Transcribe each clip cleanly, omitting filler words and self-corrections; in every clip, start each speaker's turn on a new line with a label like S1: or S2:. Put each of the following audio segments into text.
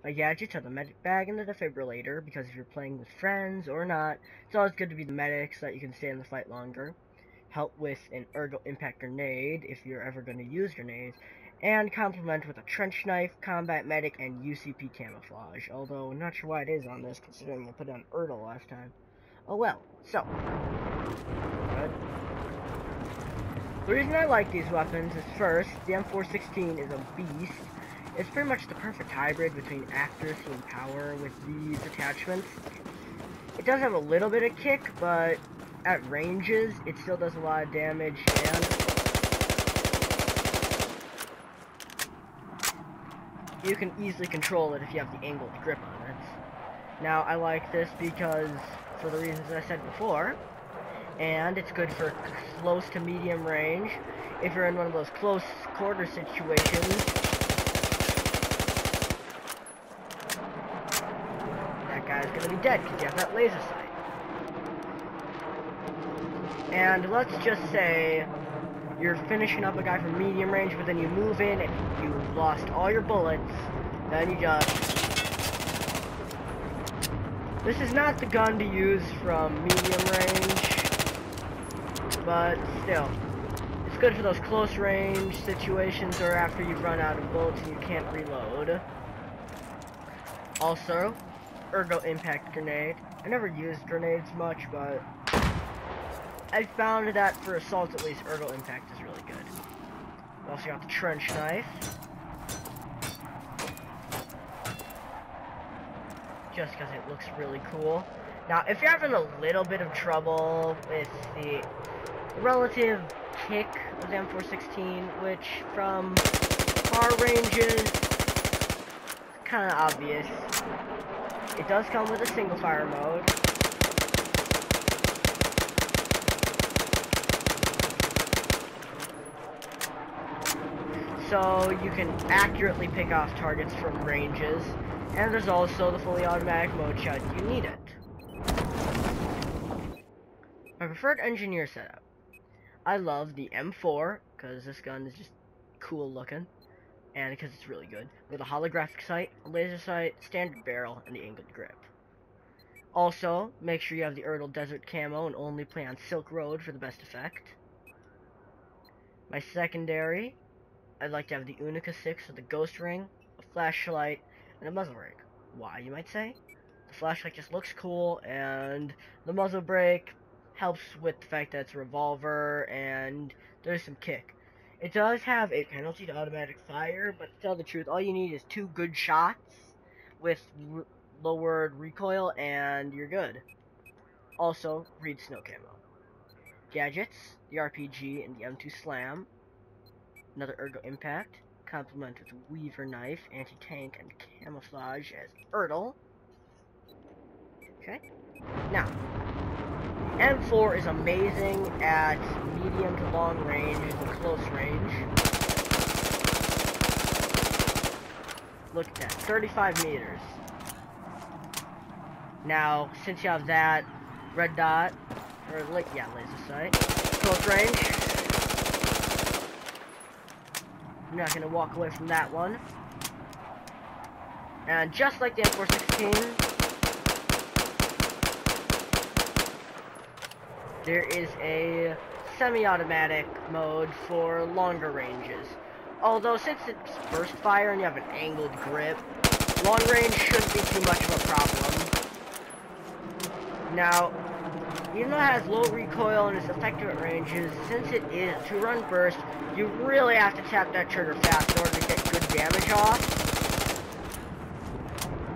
S1: My gadgets are the medic bag and the defibrillator, because if you're playing with friends or not, it's always good to be the medic so that you can stay in the fight longer. Help with an ergo impact grenade if you're ever going to use grenades, and complement with a trench knife, combat medic, and UCP camouflage. Although, I'm not sure why it is on this, considering I put on Ertl last time. Oh well, so. Good. The reason I like these weapons is first, the M416 is a beast. It's pretty much the perfect hybrid between accuracy and power with these attachments. It does have a little bit of kick, but at ranges, it still does a lot of damage, and you can easily control it if you have the angled grip on it. Now, I like this because, for the reasons I said before, and it's good for close to medium range. If you're in one of those close quarter situations, that guy's gonna be dead because you have that laser sight. And let's just say you're finishing up a guy from medium range, but then you move in and you lost all your bullets, then you just... This is not the gun to use from medium range, but still, it's good for those close range situations or after you've run out of bullets and you can't reload. Also, ergo impact grenade. I never used grenades much, but I found that for assaults at least, ergo impact is really good. We also got the trench knife. Just because it looks really cool. Now, if you're having a little bit of trouble with the relative kick of the M416, which from far ranges, kind of obvious. It does come with a single fire mode. So you can accurately pick off targets from ranges, and there's also the fully automatic mode should you need it. My preferred engineer setup. I love the M4, because this gun is just cool looking, and because it's really good, with a holographic sight, a laser sight, standard barrel, and the angled grip. Also, make sure you have the Ertl Desert Camo and only play on Silk Road for the best effect. My secondary, I'd like to have the Unica 6 with a ghost ring, a flashlight, and a muzzle ring. Why, you might say? The flashlight just looks cool, and the muzzle brake helps with the fact that it's a revolver, and there's some kick. It does have a penalty to automatic fire, but to tell the truth, all you need is 2 good shots with lowered recoil, and you're good. Also, read snow camo. Gadgets, the RPG and the M2 Slam. Another ergo impact, complement with Weaver knife, anti-tank, and camouflage as Ertl. Okay. Now, M4 is amazing at medium to long range and close range. Look at that, 35 meters. Now, since you have that red dot, or laser sight, close range, I'm not going to walk away from that one. And just like the M416, there is a semi-automatic mode for longer ranges. Although, since it's burst fire and you have an angled grip, long range shouldn't be too much of a problem. Now, even though it has low recoil and is effective at ranges, since it is a 2-run burst, you really have to tap that trigger fast in order to get good damage off.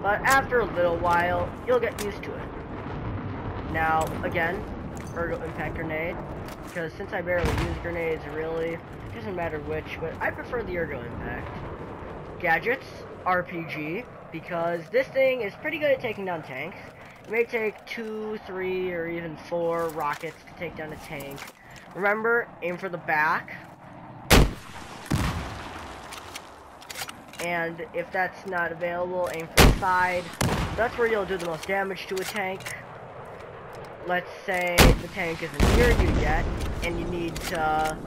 S1: But after a little while, you'll get used to it. Now, again, ergo impact grenade, because since I barely use grenades, really, it doesn't matter which, but I prefer the ergo impact. Gadgets, RPG, because this thing is pretty good at taking down tanks. It may take 2, 3, or even 4 rockets to take down a tank. Remember, aim for the back. And if that's not available, aim for the side. That's where you'll do the most damage to a tank. Let's say the tank isn't near you yet, and you need to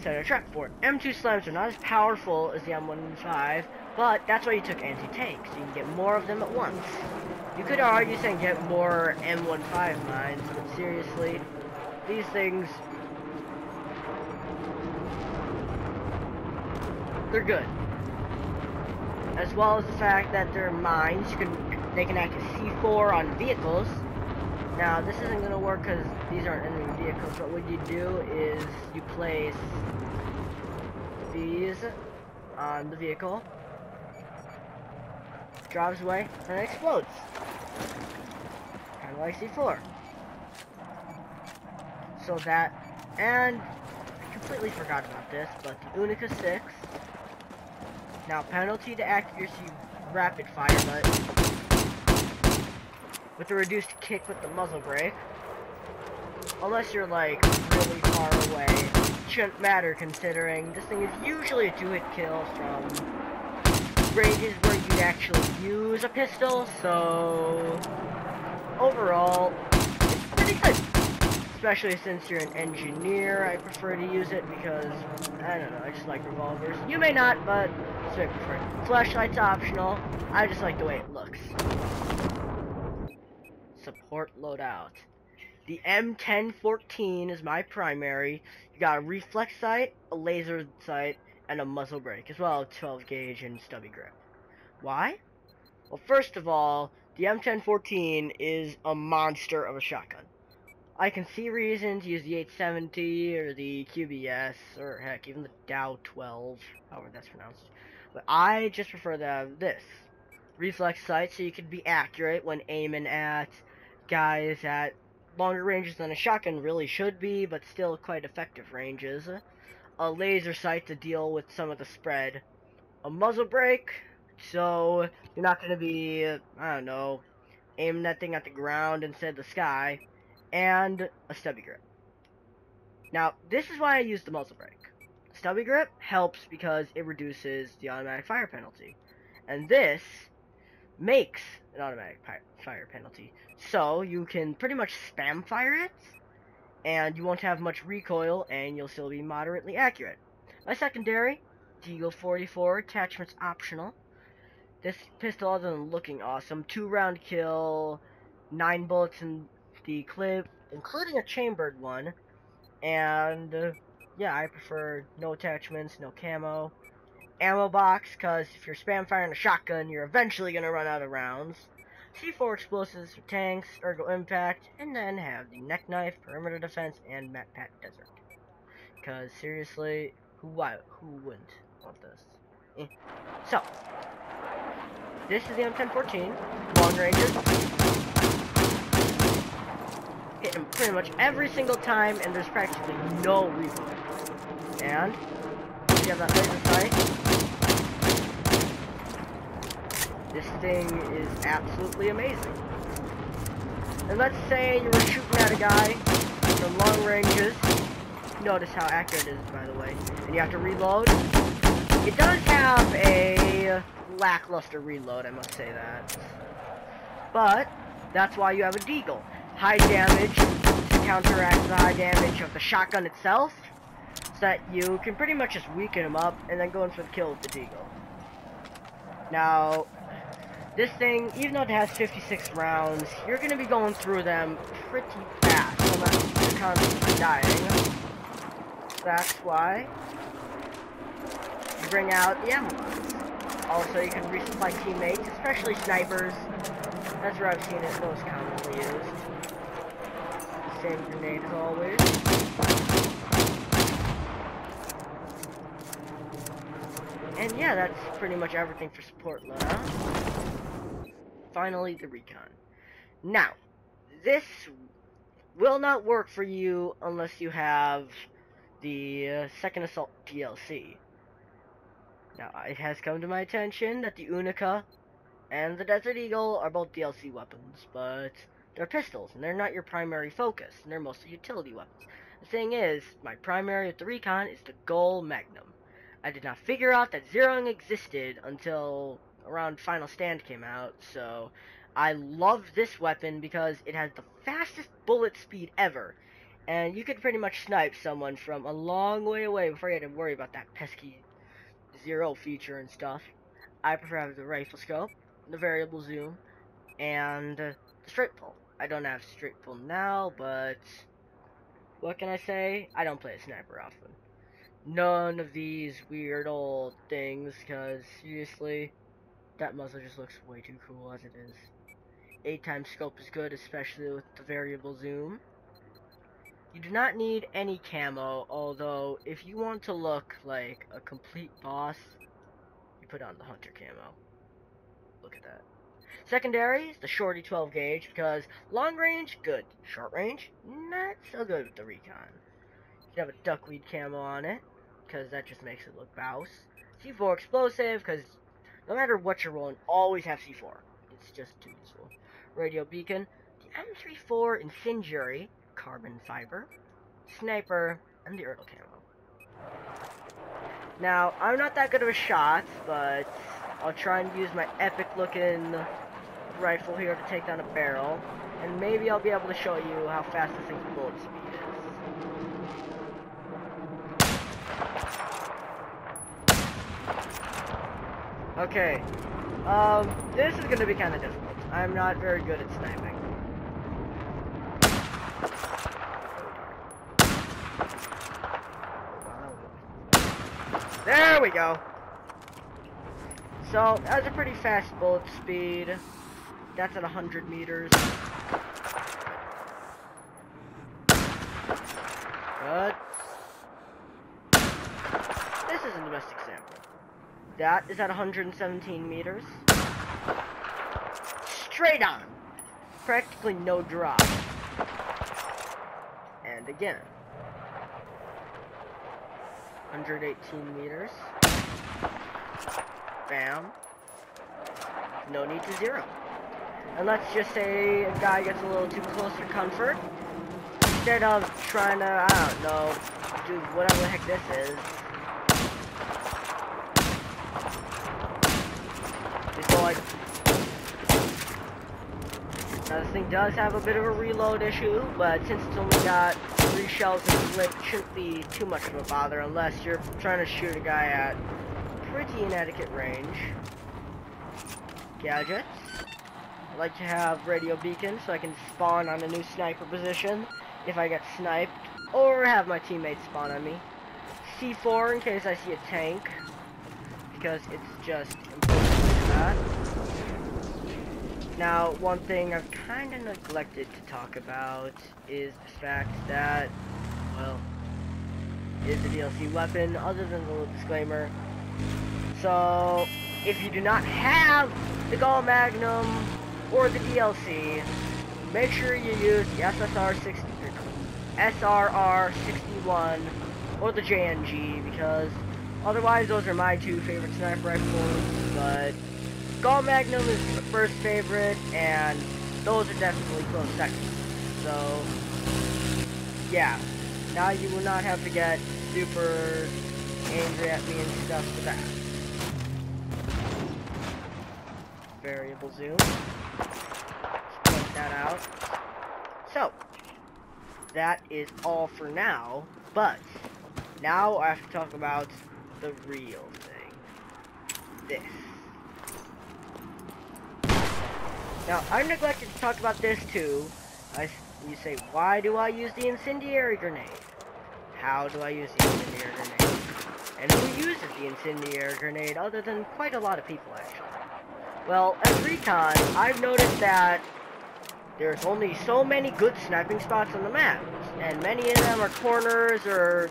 S1: set a trap for it. M2 slams are not as powerful as the M115, But that's why you took anti-tank, so you can get more of them at once. You could argue saying get more M15 mines, but seriously, these things, they're good. As well as the fact that they're mines, they can act as C4 on vehicles. Now, this isn't going to work because these aren't enemy vehicles, but what you do is you place these on the vehicle, drives away, and it explodes. Kind of like C4. So that, and I completely forgot about this, but the Unica 6, now penalty to accuracy rapid fire, but with a reduced kick with the muzzle brake, unless you're like really far away, shouldn't matter considering this thing is usually a 2-hit kill from ranges where you'd actually use a pistol, so overall, it's pretty good. Especially since you're an engineer, I prefer to use it because, I don't know, I just like revolvers. You may not, but that's what I prefer. Flashlight's optional, I just like the way it looks. Support loadout. The M1014 is my primary. You got a reflex sight, a laser sight, and a muzzle brake, as well as 12 gauge and stubby grip. Why? Well, first of all, the M1014 is a monster of a shotgun. I can see reasons to use the 870 or the QBS, or heck, even the Dow 12, however that's pronounced. But I just prefer to have this. Reflex sight, so you can be accurate when aiming at guys at longer ranges than a shotgun really should be, but still quite effective ranges. A laser sight to deal with some of the spread. A muzzle brake, so you're not going to be, I don't know, aiming that thing at the ground instead of the sky. And a stubby grip. Now, this is why I use the muzzle brake. Stubby grip helps because it reduces the automatic fire penalty. And this makes an automatic fire penalty. So, you can pretty much spam fire it, and you won't have much recoil, and you'll still be moderately accurate. My secondary, Deagle 44, attachment's optional. This pistol, other than looking awesome, 2-round kill, 9 bullets in the clip, including a chambered one, and yeah, I prefer no attachments, no camo. Ammo box, because if you're spam firing a shotgun, you're eventually going to run out of rounds. C4 explosives for tanks, ergo impact, and then have the neck knife, perimeter defense, and map pack desert. Because seriously, who wouldn't want this? So, this is the M1014, long ranges. Hit him pretty much every single time, and there's practically no recoil. And you have that laser sight. This thing is absolutely amazing. And let's say you were shooting at a guy from long ranges. Notice how accurate it is, by the way. And you have to reload. It does have a lackluster reload, I must say that. But that's why you have a Deagle. High damage to counteract the high damage of the shotgun itself, so that you can pretty much just weaken them up and then go in for the kill with the Deagle. Now, this thing, even though it has 56 rounds, you're going to be going through them pretty fast unless you're constantly dying. That's why you bring out the ammo box. Also, you can resupply teammates, especially snipers. That's where I've seen it most commonly used. Same grenade as always. And yeah, that's pretty much everything for support loadout. Finally, the recon. Now, this will not work for you unless you have the Second Assault DLC. Now, it has come to my attention that the Unica and the Desert Eagle are both DLC weapons, but they're pistols, and they're not your primary focus, and they're mostly utility weapons. The thing is, my primary with the Recon is the Gold Magnum. I did not figure out that zeroing existed until around Final Stand came out, so I love this weapon because it has the fastest bullet speed ever, and you could pretty much snipe someone from a long way away before you had to worry about that pesky zero feature and stuff. I prefer having the rifle scope, the variable zoom, and the straight pull. I don't have straight pull now, but what can I say? I don't play a sniper often. None of these weird old things, because seriously, that muzzle just looks way too cool as it is. 8x scope is good, especially with the variable zoom. You do not need any camo, although if you want to look like a complete boss, you put on the hunter camo. Look at that. Secondary is the shorty 12 gauge, because long range, good. Short range, not so good with the recon. You can have a duckweed camo on it, because that just makes it look bouse. C4 explosive, because no matter what you're rolling, always have C4. It's just too useful. Radio beacon, the M34 incendiary, carbon fiber, sniper, and the Erdl camo. Now, I'm not that good of a shot, but I'll try and use my epic looking rifle here to take down a barrel, and maybe I'll be able to show you how fast this thing's bullet speed is. Okay, this is gonna be kind of difficult. I'm not very good at sniping. There we go. So, that's a pretty fast bullet speed. That's at 100 meters. Good. This isn't the best example. That is at 117 meters. Straight on. Practically no drop. And again. 118 meters. Bam. No need to zero. And let's just say a guy gets a little too close for comfort. Instead of trying to, I don't know, do whatever the heck this is. Just go like... Now this thing does have a bit of a reload issue, but since it's only got 3 shells in the clip, it shouldn't be too much of a bother unless you're trying to shoot a guy at pretty inadequate range. Gadgets. I like to have radio beacon so I can spawn on a new sniper position if I get sniped, or have my teammates spawn on me. C4 in case I see a tank, because it's just important to do that. Now, one thing I've kind of neglected to talk about is the fact that, well, it is a DLC weapon, other than the little disclaimer. So, if you do not have the Gall Magnum or the DLC, make sure you use the SRR-61 or the JNG, because otherwise those are my 2 favorite sniper rifles, but Gall Magnum is the first favorite, and those are definitely close seconds. So, yeah, now you will not have to get super angry at me and stuff for that. Variable zoom. Just point that out. So, that is all for now, but now I have to talk about the real thing. This. Now, I neglected to talk about this too. You say, why do I use the incendiary grenade? How do I use the incendiary grenade? And who uses the incendiary grenade other than quite a lot of people, actually? Well, as recon, I've noticed that there's only so many good sniping spots on the map, and many of them are corners or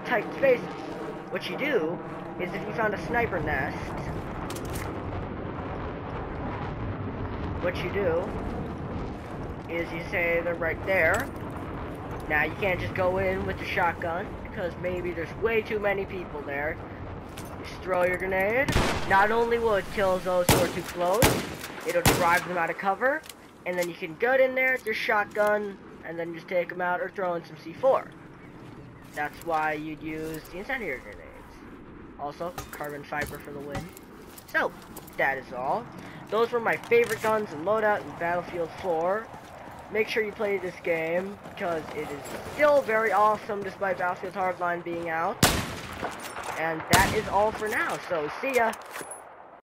S1: tight spaces. What you do is if you found a sniper nest, what you do is you say they're right there. Now you can't just go in with the shotgun because maybe there's way too many people there. You just throw your grenade. Not only will it kill those who are too close, it'll drive them out of cover, and then you can get in there with your shotgun and then just take them out or throw in some C4. That's why you'd use the incendiary grenades. Also, carbon fiber for the win. So, that is all. Those were my favorite guns in Loadout and Battlefield 4. Make sure you play this game, because it is still very awesome despite Battlefield Hardline being out. And that is all for now, so see ya!